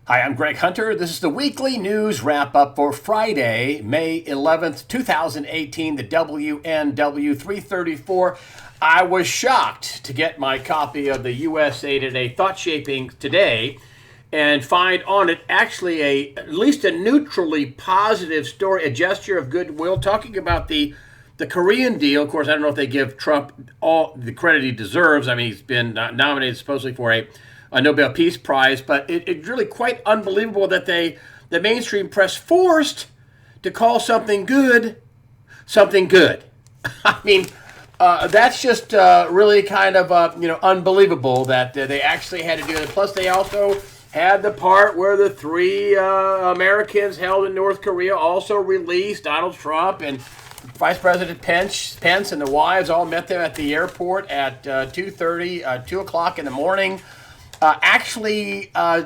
Hi, I'm Greg Hunter. This is the weekly news wrap up for Friday, May 11th, 2018, the WNW 334. I was shocked to get my copy of the USA Today Thought Shaping today and find on it actually at least a neutrally positive story, a gesture of goodwill, talking about the Korean deal. Of course, I don't know if they give Trump all the credit he deserves. I mean, he's been nominated supposedly for a Nobel Peace Prize, but it's really quite unbelievable that the mainstream press forced to call something good something good. I mean, that's just really kind of unbelievable that they actually had to do it. Plus, they also had the part where the three Americans held in North Korea also released. Donald Trump and Vice President Pence and the wives all met them at the airport at 2 o'clock in the morning.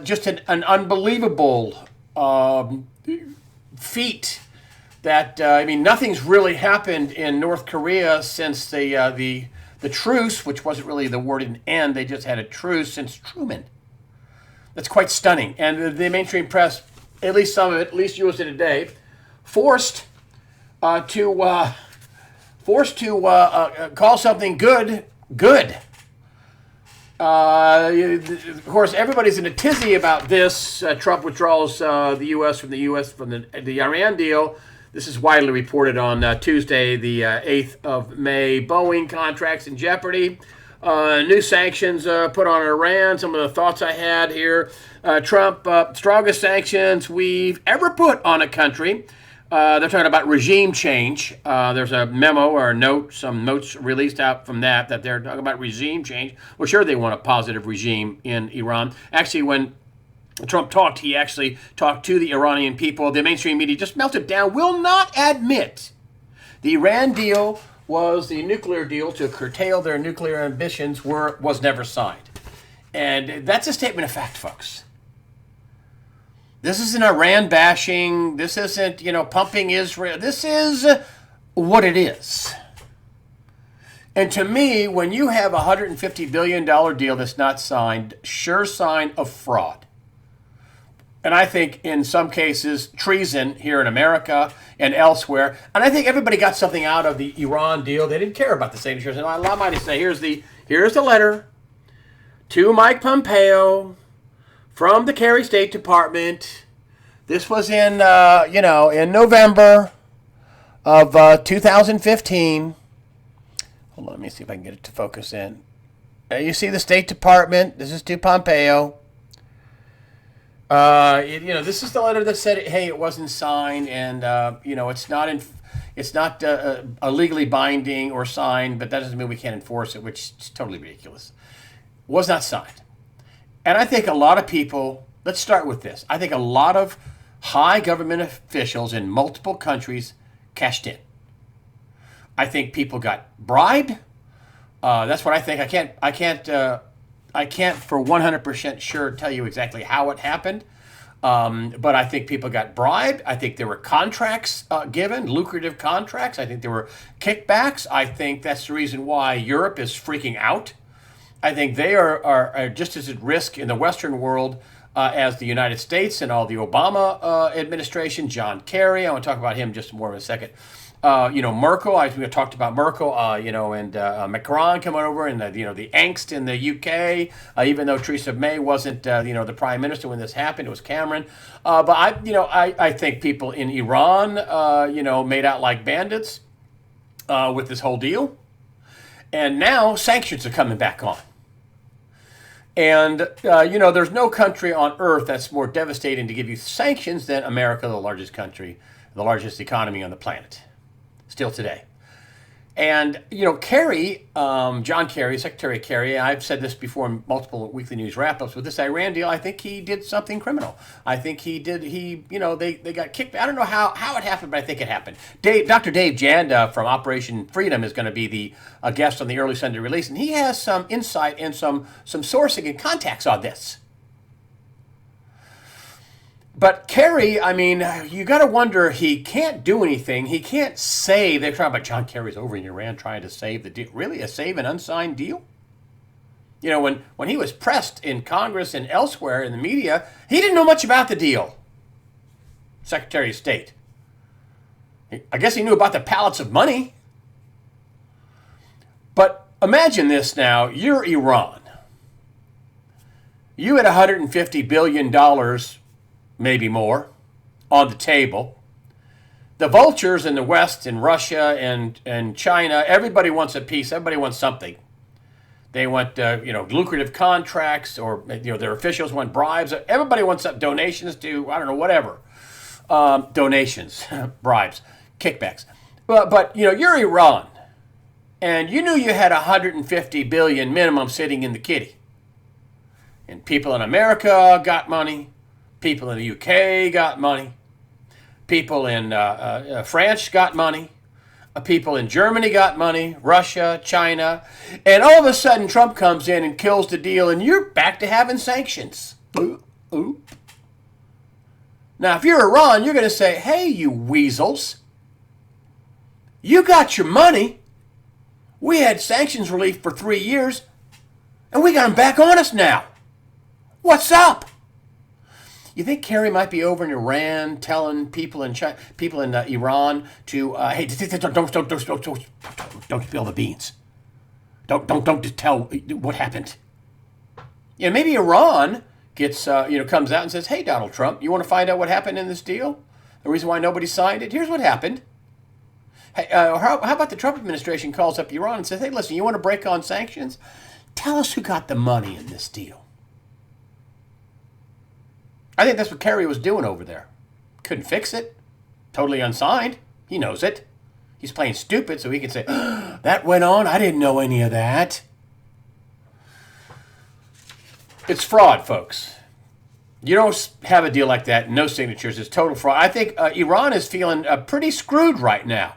Just an unbelievable feat that, nothing's really happened in North Korea since the truce, which wasn't really the word in end. They just had a truce since Truman. That's quite stunning. And the mainstream press, at least some of it, at least USA Today, forced to call something good. Of course, everybody's in a tizzy about this. Trump withdraws the U.S. from the Iran deal. This is widely reported on Tuesday, the 8th of May. Boeing contracts in jeopardy. New sanctions put on Iran. Some of the thoughts I had here. Trump, strongest sanctions we've ever put on a country. They're talking about regime change. There's a memo or a note, some notes released out from that they're talking about regime change. Well, sure, they want a positive regime in Iran. Actually, when Trump talked, he actually talked to the Iranian people. The mainstream media just melted down, will not admit the Iran deal was the nuclear deal to curtail their nuclear ambitions was never signed. And that's a statement of fact, folks. This isn't Iran bashing. This isn't, pumping Israel. This is what it is. And to me, when you have a $150 billion deal that's not signed, sure sign of fraud. And I think in some cases, treason here in America and elsewhere. And I think everybody got something out of the Iran deal. They didn't care about the signatures. And I might say, here's the letter to Mike Pompeo from the Kerry State Department. This was in November of 2015. Hold on, let me see if I can get it to focus in. You see the State Department. This is to Pompeo. This is the letter that said, hey, it wasn't signed, and it's not legally binding or signed, but that doesn't mean we can't enforce it, which is totally ridiculous. Was not signed. And I think a lot of people, let's start with this. I think a lot of high government officials in multiple countries cashed in. I think people got bribed. That's what I think. I can't for 100% sure tell you exactly how it happened. But I think people got bribed. I think there were contracts given, lucrative contracts. I think there were kickbacks. I think that's the reason why Europe is freaking out. I think they are just as at risk in the Western world as the United States and all the Obama administration. John Kerry, I want to talk about him just more in a second. Merkel, we talked about Merkel, and Macron coming over, and the angst in the UK. Even though Theresa May wasn't, the prime minister when this happened, it was Cameron. But I think people in Iran, made out like bandits with this whole deal. And now sanctions are coming back on. And, there's no country on earth that's more devastating to give you sanctions than America, the largest country, the largest economy on the planet, still today. And, Kerry, John Kerry, Secretary Kerry, I've said this before in multiple weekly news wrap-ups, with this Iran deal, I think he did something criminal. I think they got kicked. I don't know how it happened, but I think it happened. Dr. Dave Janda from Operation Freedom is going to be a guest on the early Sunday release, and he has some insight and some sourcing and contacts on this. But Kerry, you got to wonder, he can't do anything. He can't say, they're talking about John Kerry's over in Iran trying to save the deal. Really, a save an unsigned deal? When he was pressed in Congress and elsewhere in the media, he didn't know much about the deal. Secretary of State. I guess he knew about the pallets of money. But imagine this now. You're Iran. You had $150 billion, maybe more, on the table. The vultures in the West, in Russia and China, everybody wants a piece. Everybody wants something. They want, lucrative contracts, or their officials want bribes. Everybody wants donations to, I don't know, whatever. Donations, bribes, kickbacks. But you're Iran, and you knew you had 150 billion minimum sitting in the kitty. And people in America got money. People in the UK got money. People in France got money. People in Germany got money, Russia, China, and all of a sudden Trump comes in and kills the deal, and you're back to having sanctions. Ooh. Now, if you're Iran, you're going to say, hey, you weasels, you got your money. We had sanctions relief for 3 years, and we got them back on us now. What's up? You think Kerry might be over in Iran telling people in China, people in Iran to, hey, don't spill the beans. Don't tell what happened. Maybe Iran gets, comes out and says, hey, Donald Trump, you want to find out what happened in this deal? The reason why nobody signed it? Here's what happened. Hey, how about the Trump administration calls up Iran and says, hey, listen, you want to break on sanctions? Tell us who got the money in this deal. I think that's what Kerry was doing over there. Couldn't fix it. Totally unsigned. He knows it. He's playing stupid so he can say, that went on? I didn't know any of that. It's fraud, folks. You don't have a deal like that, no signatures. It's total fraud. I think Iran is feeling pretty screwed right now.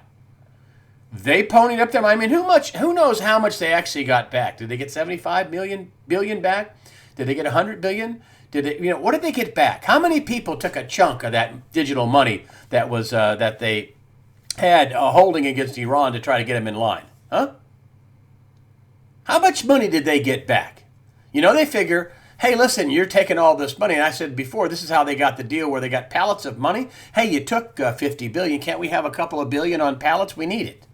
They ponied up them. I mean, who knows how much they actually got back? Did they get 75 billion back? Did they get 100 billion? Did they, what did they get back? How many people took a chunk of that digital money that was that they had holding against Iran to try to get them in line? Huh? How much money did they get back? They figure, hey, listen, you're taking all this money. And I said before, this is how they got the deal where they got pallets of money. Hey, you took 50 billion. Can't we have a couple of billion on pallets? We need it.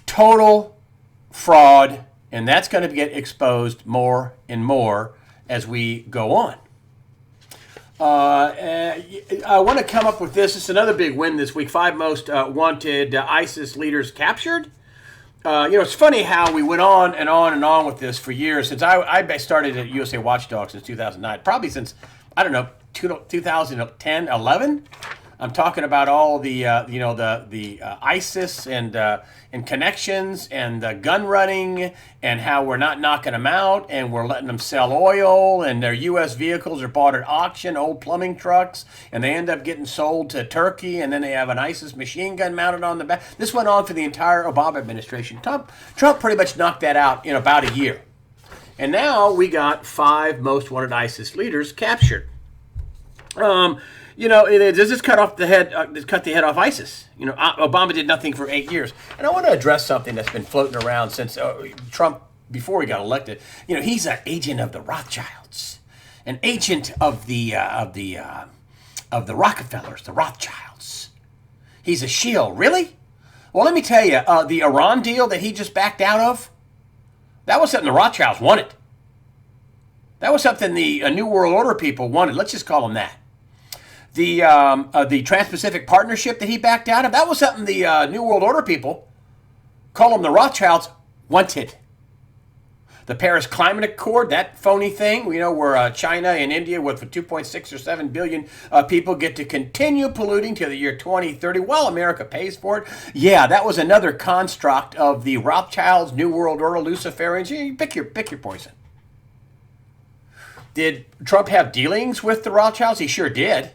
Total fraud. And that's going to get exposed more and more as we go on. I want to come up with this. It's another big win this week. 5 most wanted ISIS leaders captured. It's funny how we went on and on and on with this for years. Since I started at USA Watchdog since 2009. Probably since, 2010, 11. I'm talking about all the ISIS and connections and the gun running and how we're not knocking them out and we're letting them sell oil and their U.S. vehicles are bought at auction, old plumbing trucks, and they end up getting sold to Turkey, and then they have an ISIS machine gun mounted on the back. This went on for the entire Obama administration. Trump pretty much knocked that out in about a year. And now we got 5 most wanted ISIS leaders captured. Does this cut the head off ISIS? Obama did nothing for 8 years. And I want to address something that's been floating around since Trump, before he got elected. He's an agent of the Rothschilds, an agent of the Rockefellers, the Rothschilds. He's a shill. Really? Well, let me tell you, the Iran deal that he just backed out of, that was something the Rothschilds wanted. That was something the New World Order people wanted. Let's just call them that. The Trans-Pacific Partnership that he backed out of, that was something the New World Order people, call them the Rothschilds, wanted. The Paris Climate Accord, that phony thing, where China and India with 2.6 or 7 billion people get to continue polluting till the year 2030 while America pays for it. Yeah, that was another construct of the Rothschilds, New World Order, Luciferians. You pick your poison. Did Trump have dealings with the Rothschilds? He sure did.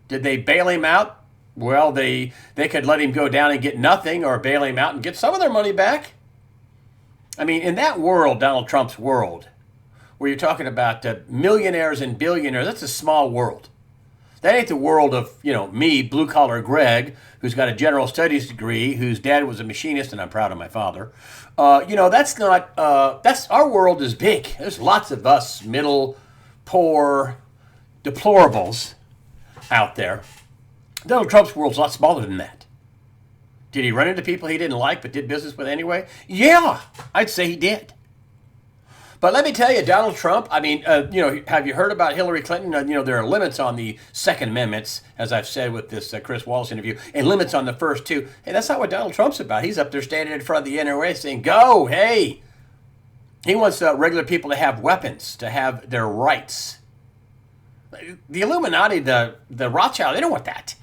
Did they bail him out? Well, they could let him go down and get nothing or bail him out and get some of their money back. I mean, in that world, Donald Trump's world, where you're talking about millionaires and billionaires, that's a small world. That ain't the world of, me, blue collar Greg, who's got a general studies degree, whose dad was a machinist, and I'm proud of my father. That's not, that's, our world is big. There's lots of us, middle, poor, deplorables out there. Donald Trump's world's a lot smaller than that. Did he run into people he didn't like but did business with anyway? Yeah, I'd say he did. But let me tell you, Donald Trump, have you heard about Hillary Clinton? There are limits on the Second Amendments, as I've said with this Chris Wallace interview, and limits on the first two. Hey, that's not what Donald Trump's about. He's up there standing in front of the NRA saying, go, hey. He wants regular people to have weapons, to have their rights. The Illuminati, the Rothschild, they don't want that.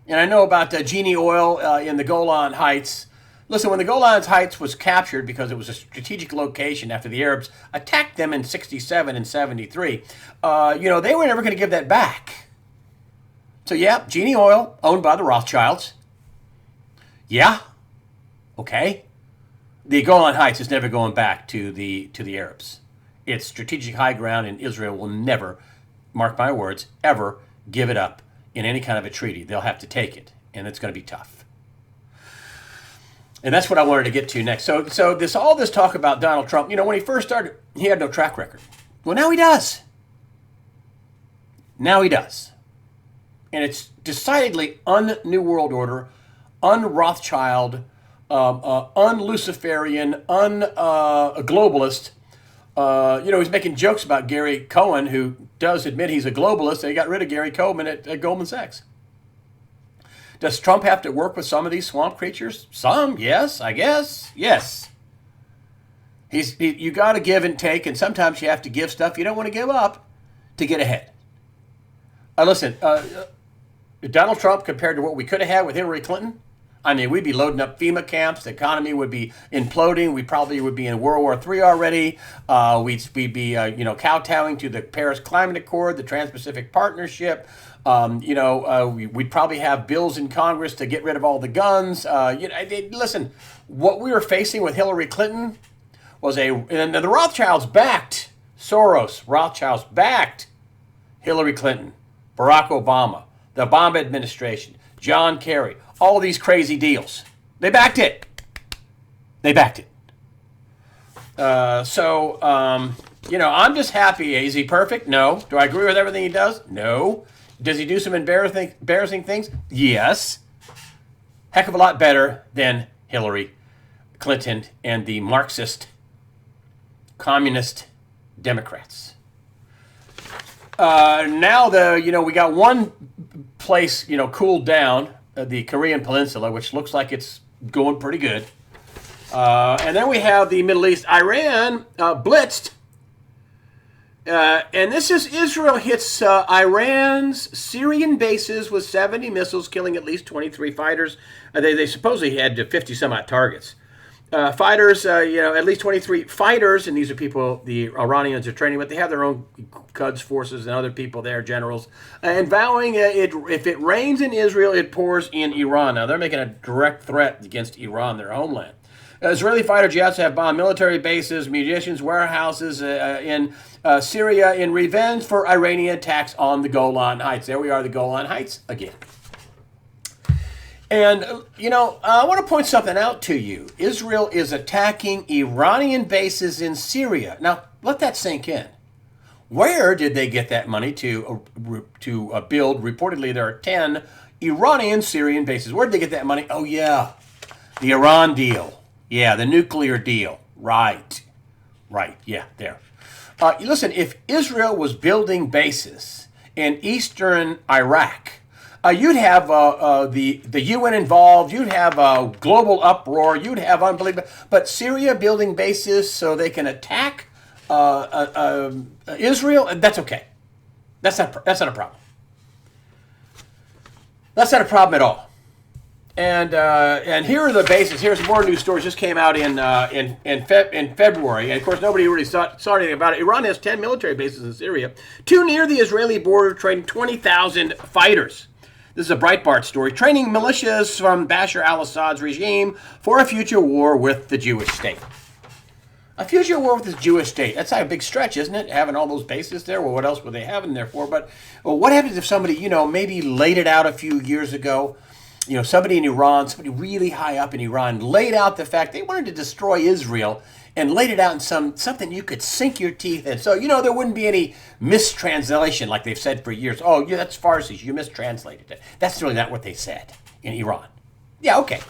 And I know about Genie Oil in the Golan Heights. Listen, when the Golan Heights was captured because it was a strategic location after the Arabs attacked them in 67 and 73, they were never going to give that back. So, yeah, Genie Oil, owned by the Rothschilds. Yeah, okay. The Golan Heights is never going back to the Arabs. It's strategic high ground, and Israel will never, mark my words, ever give it up in any kind of a treaty. They'll have to take it, and it's going to be tough. And that's what I wanted to get to next. So all this talk about Donald Trump, when he first started, he had no track record. Well, now he does. Now he does. And it's decidedly un-New World Order, un-Rothschild, un-Luciferian, un-globalist. He's making jokes about Gary Cohen, who does admit he's a globalist, and he got rid of Gary Cohen at Goldman Sachs. Does Trump have to work with some of these swamp creatures? Some, yes, I guess, yes. You got to give and take, and sometimes you have to give stuff you don't want to give up to get ahead. Listen, Donald Trump compared to what we could have had with Hillary Clinton, we'd be loading up FEMA camps. The economy would be imploding. We probably would be in World War III already. We'd be, kowtowing to the Paris Climate Accord, the Trans-Pacific Partnership. We'd probably have bills in Congress to get rid of all the guns. Listen, what we were facing with Hillary Clinton was and the Rothschilds backed Soros. Rothschilds backed Hillary Clinton, Barack Obama, the Obama administration, John Kerry, all these crazy deals. They backed it. I'm just happy. Is he perfect? No. Do I agree with everything he does? No. Does he do some embarrassing things? Yes. Heck of a lot better than Hillary Clinton and the Marxist, communist Democrats. Now we got one place, cooled down, the Korean Peninsula, which looks like it's going pretty good. And then we have the Middle East. Iran blitzed. And this is Israel hits Iran's Syrian bases with 70 missiles, killing at least 23 fighters. They supposedly had 50 some odd targets. Fighters, at least 23 fighters, and these are people the Iranians are training with. They have their own Quds forces and other people there, generals, and vowing if it rains in Israel, it pours in Iran. Now, they're making a direct threat against Iran, their homeland. Israeli fighter jets have bombed military bases, munitions, warehouses in Syria in revenge for Iranian attacks on the Golan Heights. There we are, the Golan Heights again. And, I want to point something out to you. Israel is attacking Iranian bases in Syria. Now, let that sink in. Where did they get that money to build? Reportedly, there are 10 Iranian Syrian bases. Where did they get that money? Oh, yeah, the Iran deal. Yeah, the nuclear deal. Right. Yeah, there. Listen, if Israel was building bases in eastern Iraq, you'd have the UN involved. You'd have a global uproar. You'd have unbelievable. But Syria building bases so they can attack Israel. That's okay. That's not a problem. That's not a problem at all. And here are the bases. Here's more news stories. Just came out in February, and of course nobody really saw anything about it. Iran has 10 military bases in Syria, 2 near the Israeli border, training 20,000 fighters. This is a Breitbart story. Training militias from Bashar al-Assad's regime for a future war with the Jewish state. A future war with this Jewish state. That's a big stretch, isn't it? Having all those bases there. Well, what else would they have them there for? But well, what happens if somebody, maybe laid it out a few years ago? Somebody in Iran, somebody really high up in Iran, laid out the fact they wanted to destroy Israel and laid it out in something you could sink your teeth in. So, there wouldn't be any mistranslation like they've said for years. Oh, yeah, that's Farsi. You mistranslated it. That's really not what they said in Iran. Yeah, okay.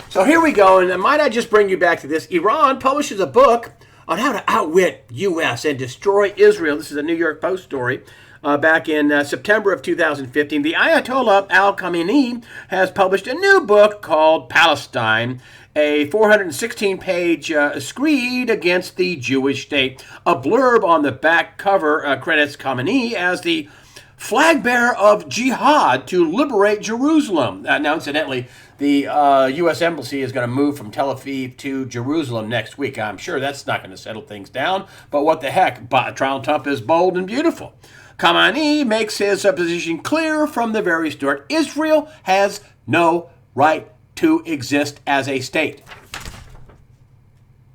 So here we go. And might I just bring you back to this? Iran publishes a book on how to outwit U.S. and destroy Israel. This is a New York Post story. Back in September of 2015, the Ayatollah al-Khamenei has published a new book called Palestine, a 416-page screed against the Jewish state. A blurb on the back cover credits Khamenei as the flag bearer of jihad to liberate Jerusalem. Now, incidentally, the U.S. Embassy is going to move from Tel Aviv to Jerusalem next week. I'm sure that's not going to settle things down, but what the heck? Donald Trump is bold and beautiful. Khamenei makes his position clear from the very start. Israel has no right to exist as a state.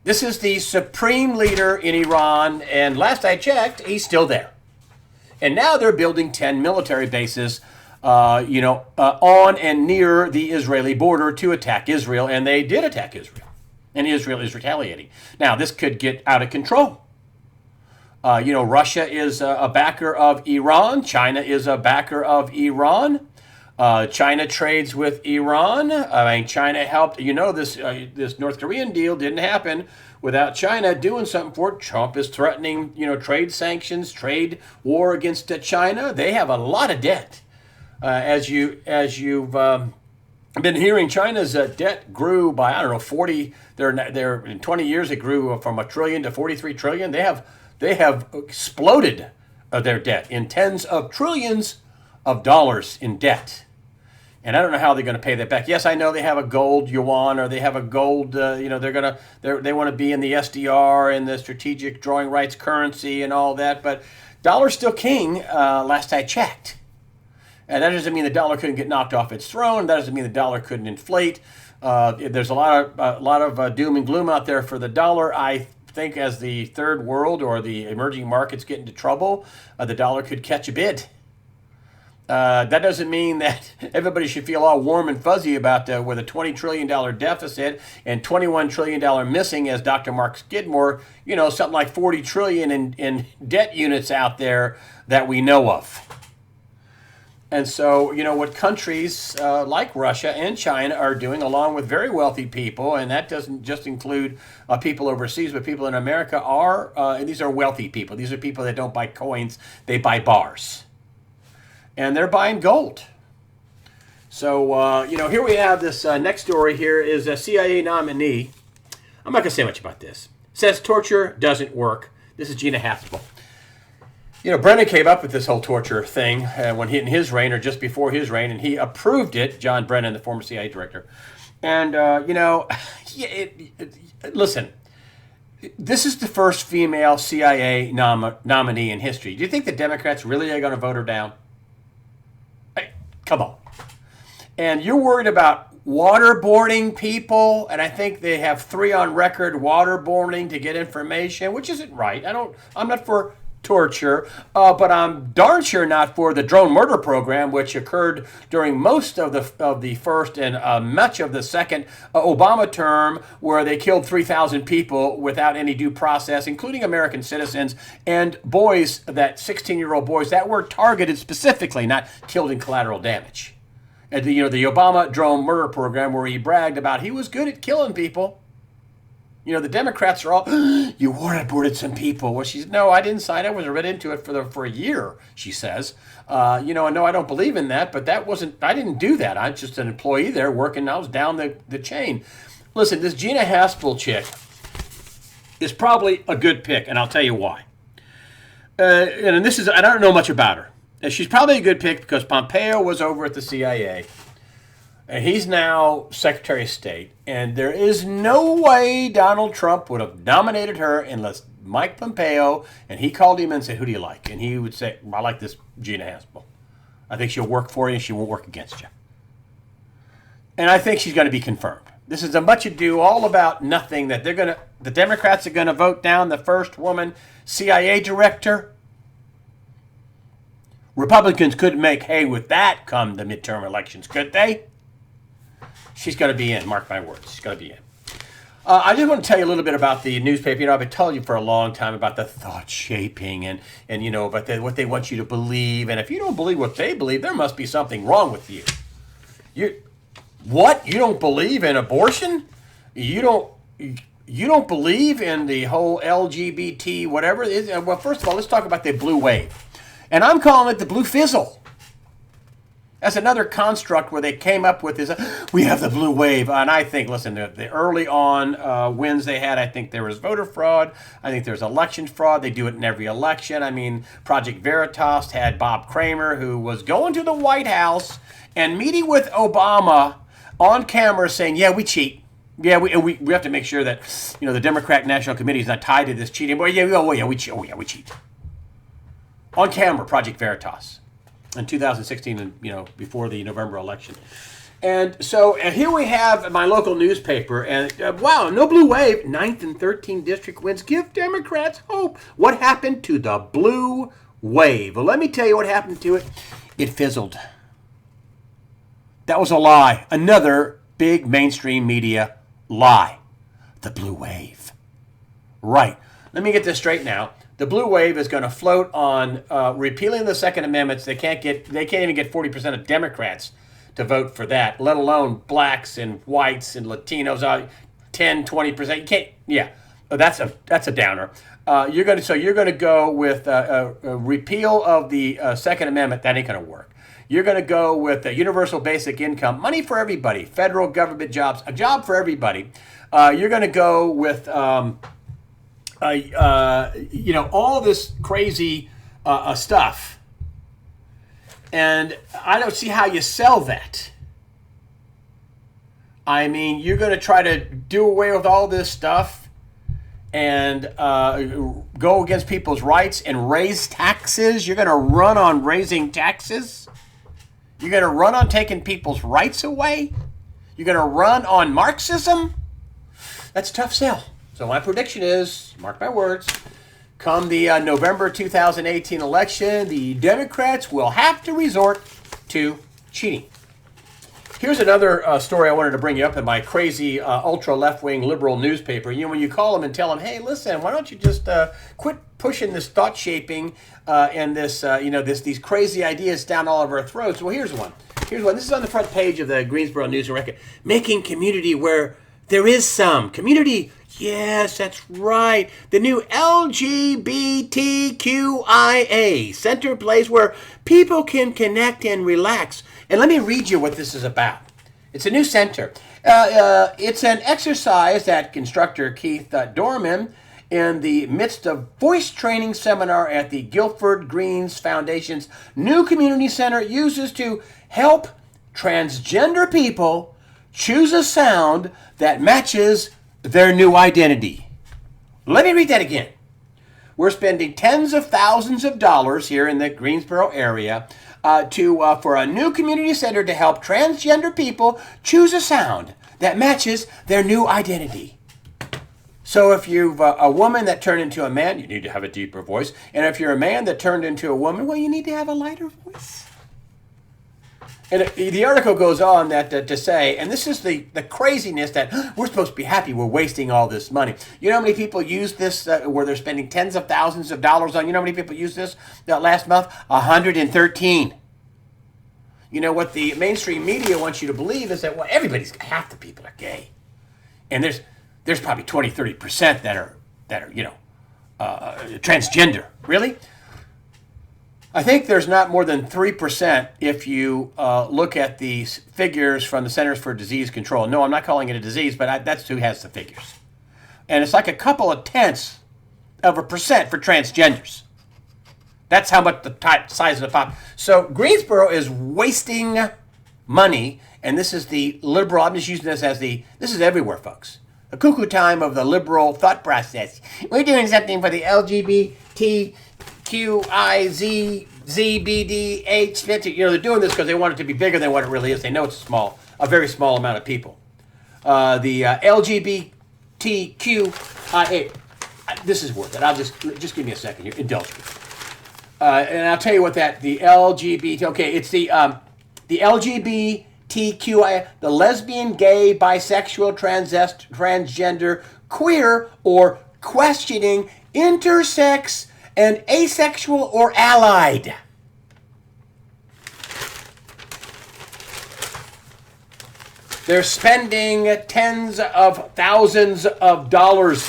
This is the supreme leader in Iran, and last I checked, he's still there. And now they're building 10 military bases, on and near the Israeli border to attack Israel, and they did attack Israel, and Israel is retaliating. Now, this could get out of control. Russia is a backer of Iran. China is a backer of Iran. China trades with Iran. China helped. This North Korean deal didn't happen without China doing something for it. Trump is threatening, trade sanctions, trade war against China. They have a lot of debt. As you've been hearing, China's debt grew by 40. They're in 20 years it grew from $1 trillion to $43 trillion. They have exploded their debt in tens of trillions of dollars in debt. And I don't know how they're going to pay that back. Yes, I know they have a gold yuan, or they have a gold, they want to be in the SDR and the strategic drawing rights currency and all that. But dollar's still king, last I checked. And that doesn't mean the dollar couldn't get knocked off its throne. That doesn't mean the dollar couldn't inflate. There's a lot of doom and gloom out there for the dollar. I think as the third world or the emerging markets get into trouble, the dollar could catch a bid. That doesn't mean that everybody should feel all warm and fuzzy about with a $20 trillion deficit and $21 trillion missing, as Dr. Mark Skidmore, something like 40 trillion in debt units out there that we know of. And so, what countries like Russia and China are doing, along with very wealthy people, and that doesn't just include people overseas, but people in America and these are wealthy people. These are people that don't buy coins, they buy bars. And they're buying gold. So, here we have this next story here is a CIA nominee. I'm not going to say much about this. Says torture doesn't work. This is Gina Haspel. Brennan came up with this whole torture thing when in his reign, or just before his reign, and he approved it, John Brennan, the former CIA director. And, listen, this is the first female CIA nominee in history. Do you think the Democrats really are going to vote her down? Hey, come on. And you're worried about waterboarding people, and I think they have 3 on record waterboarding to get information, which isn't right. I'm not for torture, but I'm darn sure not for the drone murder program, which occurred during most of the first and much of the second Obama term, where they killed 3,000 people without any due process, including American citizens and boys, that 16-year-old boys that were targeted specifically, not killed in collateral damage. And the Obama drone murder program, where he bragged about he was good at killing people. The Democrats are all, you waterboarded some people. Well, no, I didn't sign. I wasn't read into it for a year, she says. No, I don't believe in that, but I didn't do that. I'm just an employee there working. I was down the chain. Listen, this Gina Haspel chick is probably a good pick, and I'll tell you why. And I don't know much about her. And she's probably a good pick because Pompeo was over at the CIA. And he's now Secretary of State. And there is no way Donald Trump would have nominated her unless Mike Pompeo, and he called him and said, who do you like? And he would say, I like this Gina Haspel. I think she'll work for you and she won't work against you. And I think she's going to be confirmed. This is a much ado, all about nothing, that the Democrats are gonna vote down the first woman CIA director. Republicans couldn't make hay with that come the midterm elections, could they? She's going to be in, mark my words. She's going to be in. I just want to tell you a little bit about the newspaper. I've been telling you for a long time about the thought shaping and about what they want you to believe. And if you don't believe what they believe, there must be something wrong with you. What? You don't believe in abortion? You don't believe in the whole LGBT whatever it is? Well, first of all, let's talk about the blue wave. And I'm calling it the blue fizzle. That's another construct where they came up with this, we have the blue wave. And I think, listen, the early on wins they had, I think there was voter fraud. I think there's election fraud. They do it in every election. I mean, Project Veritas had Bob Kramer, who was going to the White House and meeting with Obama on camera saying, yeah, we cheat. Yeah, we have to make sure that, the Democratic National Committee is not tied to this cheating. But we cheat. We cheat. On camera, Project Veritas, in 2016, and before the November election. And so here we have my local newspaper, and wow, no blue wave. 9th and 13th district wins give Democrats hope. What happened to the blue wave? Well, let me tell you what happened to it. It fizzled. That was a lie. Another big mainstream media lie. The blue wave. Right. Let me get this straight now. The blue wave is going to float on repealing the Second Amendment. They can't even get 40% of Democrats to vote for that, let alone blacks and whites and Latinos. 10, 20%. You can't. Yeah, that's a downer. You're going to go with a repeal of the Second Amendment. That ain't going to work. You're going to go with a universal basic income, money for everybody, federal government jobs, a job for everybody. You're going to go with all this crazy stuff. And I don't see how you sell that. I mean, you're going to try to do away with all this stuff and go against people's rights and raise taxes. You're going to run on raising taxes. You're going to run on taking people's rights away. You're going to run on Marxism. That's a tough sell. So my prediction is, mark my words, come the November 2018 election, the Democrats will have to resort to cheating. Here's another story I wanted to bring you up in my crazy ultra left-wing liberal newspaper. When you call them and tell them, hey, listen, why don't you just quit pushing this thought shaping and this, these crazy ideas down all of our throats. Well, here's one. This is on the front page of the Greensboro News and Record. Making community where there is some community. Yes, that's right. The new LGBTQIA center place where people can connect and relax. And let me read you what this is about. It's a new center. It's an exercise that instructor Keith Dorman, in the midst of voice training seminar at the Guilford Greens Foundation's new community center, uses to help transgender people choose a sound that matches their new identity. Let me read that again. We're spending tens of thousands of dollars here in the Greensboro area for a new community center to help transgender people choose a sound that matches their new identity. So if you've a woman that turned into a man, you need to have a deeper voice. And if you're a man that turned into a woman, well, you need to have a lighter voice. And the article goes on that to say, and this is the craziness that we're supposed to be happy we're wasting all this money. You know how many people use this where they're spending tens of thousands of dollars on? You know how many people use this last month? 113. You know what the mainstream media wants you to believe is that, well, half the people are gay. And there's probably 20, 30% that are transgender. Really? I think there's not more than 3% if you look at the figures from the Centers for Disease Control. No, I'm not calling it a disease, but that's who has the figures. And it's like a couple of tenths of a percent for transgenders. That's how much the size of the pop. So Greensboro is wasting money, and this is the liberal, I'm just using this as this is everywhere, folks. A cuckoo time of the liberal thought process. We're doing something for the LGBTQIZZBDH. They're doing this because they want it to be bigger than what it really is. They know it's a very small amount of people. the LGBTQIA. This is worth it. I'll just give me a second here. Indulge me. And I'll tell you what the LGBT. Okay, it's the LGBTQIA, the lesbian, gay, bisexual, transgender, queer, or questioning, intersex, and asexual or allied. They're spending tens of thousands of dollars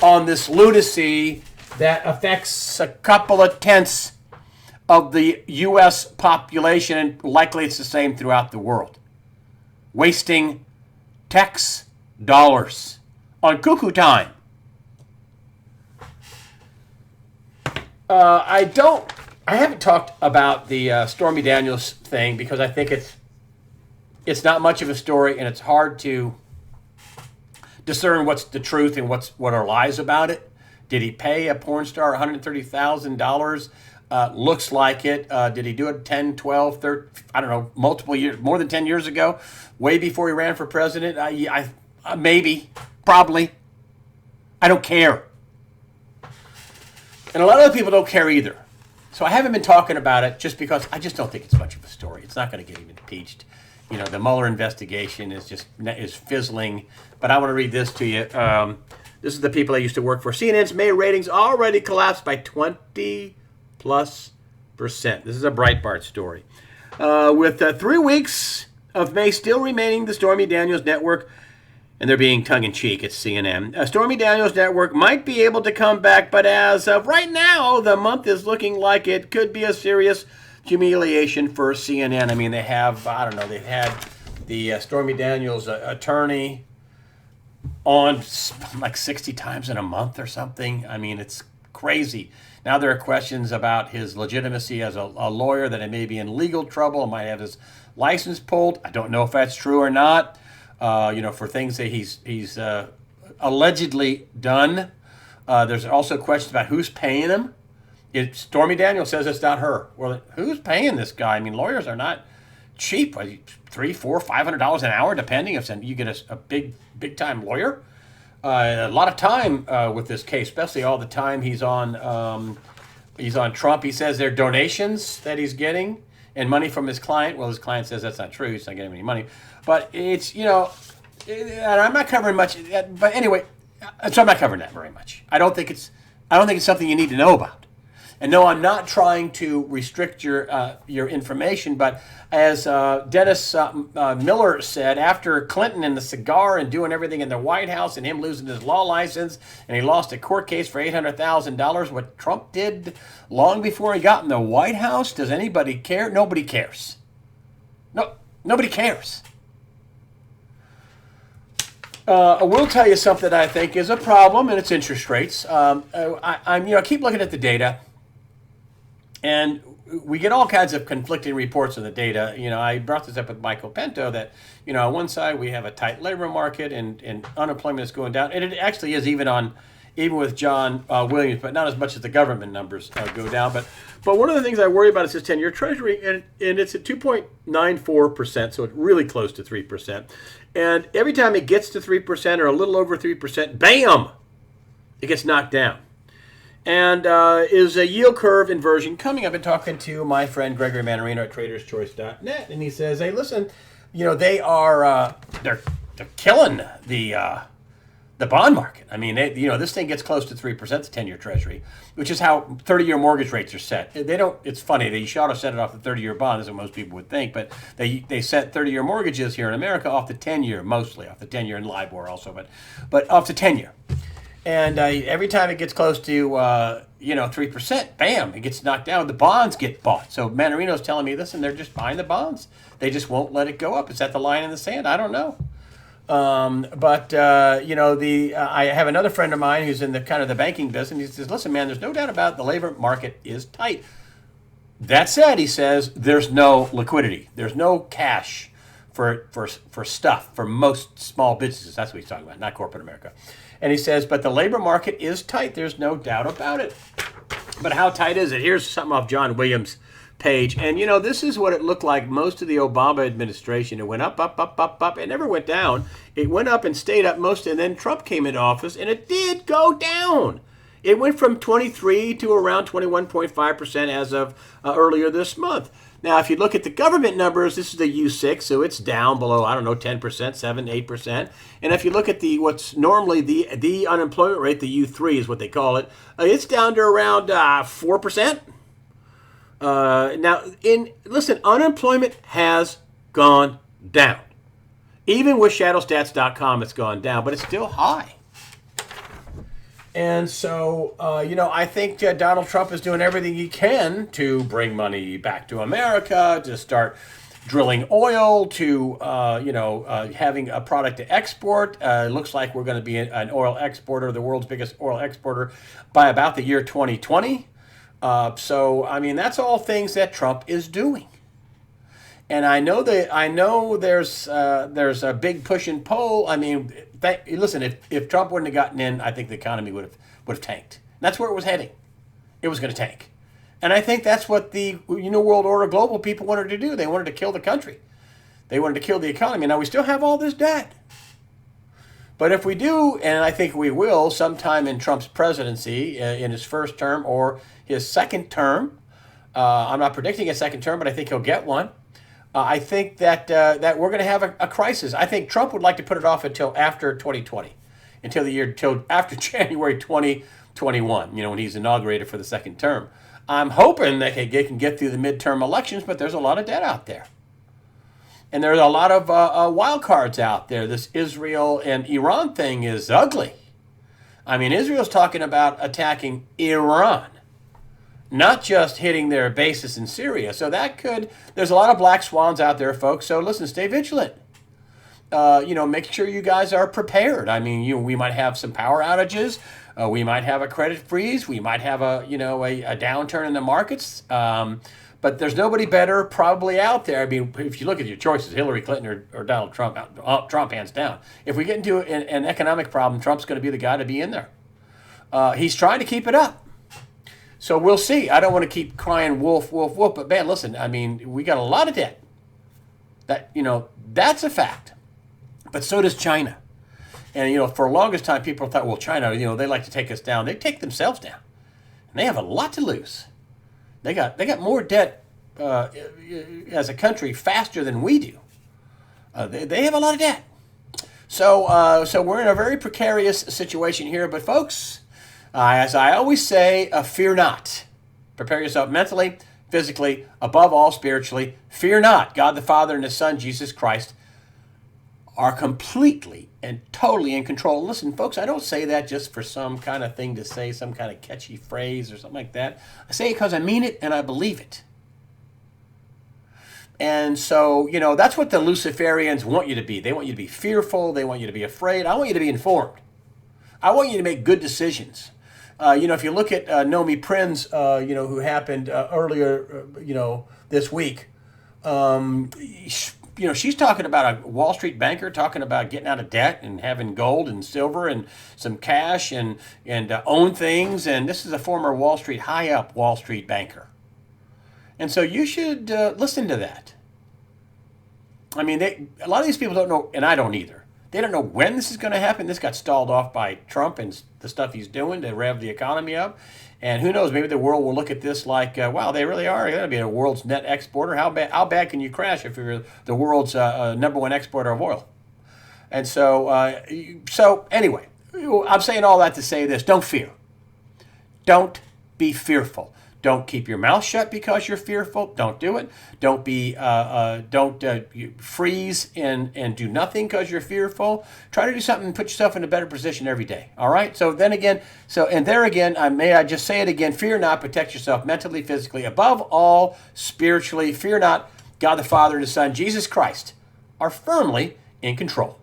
on this lunacy that affects a couple of tenths of the U.S. population, and likely it's the same throughout the world. Wasting tax dollars on cuckoo time. I haven't talked about the Stormy Daniels thing because I think it's not much of a story, and it's hard to discern what's the truth and what are lies about it. Did he pay a porn star $130,000? Looks like it. Did he do it 10, 12, 13, I don't know, multiple years, more than 10 years ago, way before he ran for president? Maybe, probably. I don't care. And a lot of other people don't care either. So I haven't been talking about it just because I just don't think it's much of a story. It's not going to get him impeached. You know, the Mueller investigation is fizzling. But I want to read this to you. This is the people I used to work for. CNN's May ratings already collapsed by 20+%. This is a Breitbart story. With 3 weeks of May still remaining, the Stormy Daniels Network, and they're being tongue-in-cheek, it's CNN. Stormy Daniels Network might be able to come back, but as of right now, the month is looking like it could be a serious humiliation for CNN. I mean, they've had the Stormy Daniels attorney on like 60 times in a month or something. I mean, it's crazy. Now there are questions about his legitimacy as a lawyer, that he may be in legal trouble, might have his license pulled. I don't know if that's true or not. For things that he's allegedly done. There's also questions about who's paying him. Stormy Daniels says it's not her. Well, who's paying this guy? I mean, lawyers are not cheap. $300, $400, $500 an hour, depending if you get a big time lawyer. A lot of time with this case, especially all the time he's on Trump. He says they're donations that he's getting and money from his client. Well, his client says that's not true. He's not getting any money. But it's, and I'm not covering much. But anyway, so I'm not covering that very much. I don't think it's something you need to know about. And no, I'm not trying to restrict your information, but as Dennis Miller said, after Clinton and the cigar and doing everything in the White House and him losing his law license, and he lost a court case for $800,000, what Trump did long before he got in the White House, does anybody care? Nobody cares. No, nobody cares. I will tell you something that I think is a problem, and it's interest rates. I keep looking at the data. And we get all kinds of conflicting reports on the data. I brought this up with Michael Pinto that, on one side we have a tight labor market and unemployment is going down. And it actually is even with John Williams, but not as much as the government numbers go down. But one of the things I worry about is this 10-year Treasury, and it's at 2.94%, so it's really close to 3%. And every time it gets to 3% or a little over 3%, bam, it gets knocked down. And is a yield curve inversion coming? I've been talking to my friend Gregory Mannarino at TradersChoice.net, and he says, "Hey, listen, they are they're killing the bond market. I mean, this thing gets close to 3%, the 10-year Treasury, which is how 30-year mortgage rates are set. They don't. It's funny. They should have set it off the 30-year bond, as most people would think, but they set 30-year mortgages here in America off the 10-year, mostly off the 10-year and LIBOR also, but off the 10-year." And every time it gets close to 3%, bam, it gets knocked down. The bonds get bought. So Mannarino's telling me, listen, they're just buying the bonds. They just won't let it go up. Is that the line in the sand? I don't know. I have another friend of mine who's in the kind of the banking business. He says, listen, man, there's no doubt about it, the labor market is tight. That said, he says, there's no liquidity. There's no cash for stuff for most small businesses. That's what he's talking about, not corporate America. And he says, but the labor market is tight. There's no doubt about it. But how tight is it? Here's something off John Williams' page. And, you know, this is what it looked like most of the Obama administration. It went up, up, up, up, up. It never went down. It went up and stayed up most, and then Trump came into office, and it did go down. It went from 23 to around 21.5% as of earlier this month. Now, if you look at the government numbers, this is the U6, so it's down below, I don't know, 10%, 7, 8%. And if you look at the what's normally the unemployment rate, the U3 is what they call it, it's down to around 4%. Now, listen, unemployment has gone down. Even with shadowstats.com, it's gone down, but it's still high. And so, I think Donald Trump is doing everything he can to bring money back to America, to start drilling oil, to, having a product to export. It looks like we're going to be an oil exporter, the world's biggest oil exporter, by about the year 2020. That's all things that Trump is doing. And I know there's a big push and pull. I mean, listen, if Trump wouldn't have gotten in, I think the economy would have tanked. That's where it was heading. It was going to tank. And I think that's what the World Order Global people wanted to do. They wanted to kill the country. They wanted to kill the economy. Now, we still have all this debt. But if we do, and I think we will, sometime in Trump's presidency, in his first term or his second term, I'm not predicting a second term, but I think he'll get one. I think that we're going to have a crisis. I think Trump would like to put it off until after 2020, until after January 2021, when he's inaugurated for the second term. I'm hoping that they can get through the midterm elections, but there's a lot of debt out there. And there's a lot of wild cards out there. This Israel and Iran thing is ugly. I mean, Israel's talking about attacking Iran, not just hitting their bases in Syria. So there's a lot of black swans out there, folks. So listen, stay vigilant. Make sure you guys are prepared. I mean, we might have some power outages. We might have a credit freeze. We might have a downturn in the markets. But there's nobody better probably out there. I mean, if you look at your choices, Hillary Clinton or Donald Trump, Trump hands down. If we get into an economic problem, Trump's going to be the guy to be in there. He's trying to keep it up. So we'll see. I don't want to keep crying wolf, wolf, wolf. But man, listen, I mean, we got a lot of debt. That's a fact. But so does China. And, for the longest time, people thought, well, China, they like to take us down. They take themselves down. And they have a lot to lose. They got more debt as a country faster than we do. They have a lot of debt. So we're in a very precarious situation here. But folks, as I always say, fear not. Prepare yourself mentally, physically, above all spiritually. Fear not. God the Father and His Son, Jesus Christ, are completely and totally in control. Listen, folks, I don't say that just for some kind of thing to say, some kind of catchy phrase or something like that. I say it because I mean it and I believe it. And so, that's what the Luciferians want you to be. They want you to be fearful. They want you to be afraid. I want you to be informed. I want you to make good decisions. If you look at Nomi Prinz, who happened earlier, this week, she's talking about a Wall Street banker talking about getting out of debt and having gold and silver and some cash and own things. And this is a former high up Wall Street banker. And so you should listen to that. I mean, a lot of these people don't know, and I don't either. They don't know when this is going to happen. This got stalled off by Trump and the stuff he's doing to rev the economy up. And who knows, maybe the world will look at this like, wow, they really are going to be the world's net exporter. How bad can you crash if you're the world's number one exporter of oil? And so anyway, I'm saying all that to say this. Don't fear. Don't be fearful. Don't keep your mouth shut because you're fearful. Don't do it. Don't freeze and do nothing because you're fearful. Try to do something and put yourself in a better position every day. All right. May I just say it again? Fear not. Protect yourself mentally, physically, above all, spiritually. Fear not. God the Father and the Son, Jesus Christ, are firmly in control.